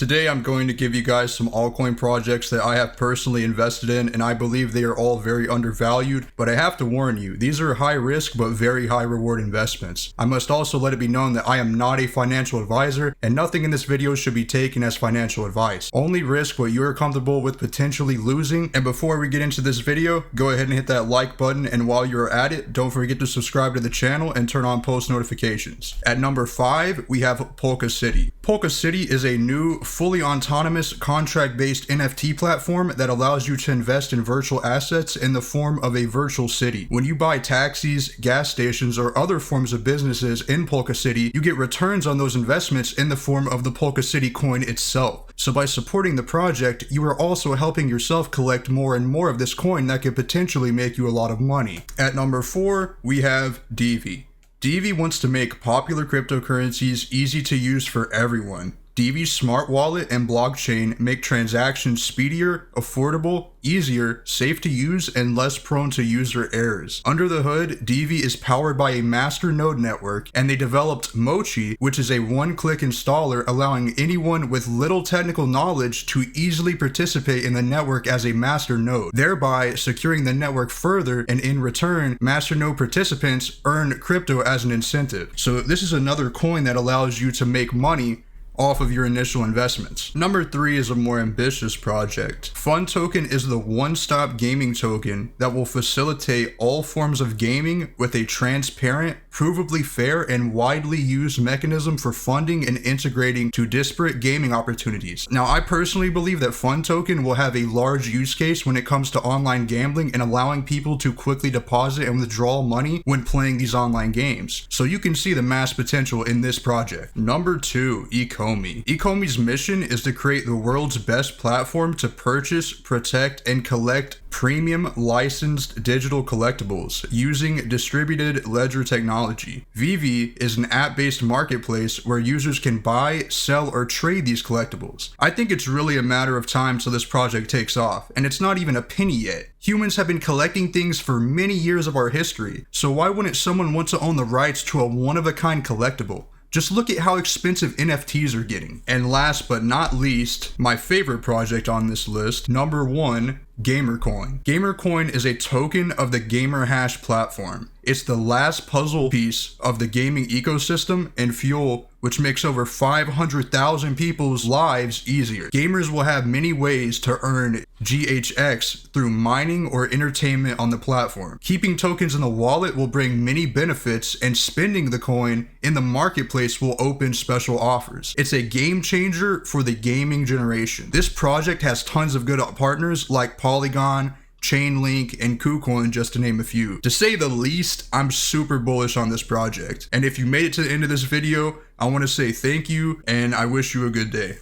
Today I'm going to give you guys some altcoin projects that I have personally invested in, and I believe they are all very undervalued, but I have to warn you, these are high risk but very high reward investments. I must also let it be known that I am not a financial advisor, and nothing in this video should be taken as financial advice. Only risk what you are comfortable with potentially losing. And before we get into this video, go ahead and hit that like button, and while you're at it, don't forget to subscribe to the channel and turn on post notifications. At number 5, we have Polka City. Polka City is a new, fully autonomous, contract-based NFT platform that allows you to invest in virtual assets in the form of a virtual city. When you buy taxis, gas stations, or other forms of businesses in Polka City, you get returns on those investments in the form of the Polka City coin itself. So by supporting the project, you are also helping yourself collect more and more of this coin that could potentially make you a lot of money. At number 4, we have Divi. Divi wants to make popular cryptocurrencies easy to use for everyone. Divi's smart wallet and blockchain make transactions speedier, affordable, easier, safe to use, and less prone to user errors. Under the hood, Divi is powered by a master node network, and they developed Mochi, which is a one-click installer allowing anyone with little technical knowledge to easily participate in the network as a master node, thereby securing the network further, and in return, master node participants earn crypto as an incentive. So this is another coin that allows you to make money off of your initial investments. Number 3 is a more ambitious project. Fun Token is the one-stop gaming token that will facilitate all forms of gaming with a transparent, provably fair, and widely used mechanism for funding and integrating to disparate gaming opportunities. Now, I personally believe that Fun Token will have a large use case when it comes to online gambling and allowing people to quickly deposit and withdraw money when playing these online games. So you can see the mass potential in this project. Number 2, Ecomi. Ecomi's mission is to create the world's best platform to purchase, protect, and collect premium licensed digital collectibles using distributed ledger technology. Vivi is an app-based marketplace where users can buy, sell, or trade these collectibles. I think it's really a matter of time till this project takes off, and it's not even a penny yet. Humans have been collecting things for many years of our history, so why wouldn't someone want to own the rights to a one-of-a-kind collectible? Just look at how expensive NFTs are getting. And last but not least, my favorite project on this list, number 1, Gamercoin. Gamercoin is a token of the Gamer Hash platform. It's the last puzzle piece of the gaming ecosystem and fuel which makes over 500,000 people's lives easier. Gamers will have many ways to earn GHX through mining or entertainment on the platform. Keeping tokens in the wallet will bring many benefits, and spending the coin in the marketplace will open special offers. It's a game changer for the gaming generation. This project has tons of good partners like Polygon, Chainlink, and KuCoin, just to name a few. To say the least, I'm super bullish on this project. And if you made it to the end of this video, I want to say thank you, and I wish you a good day.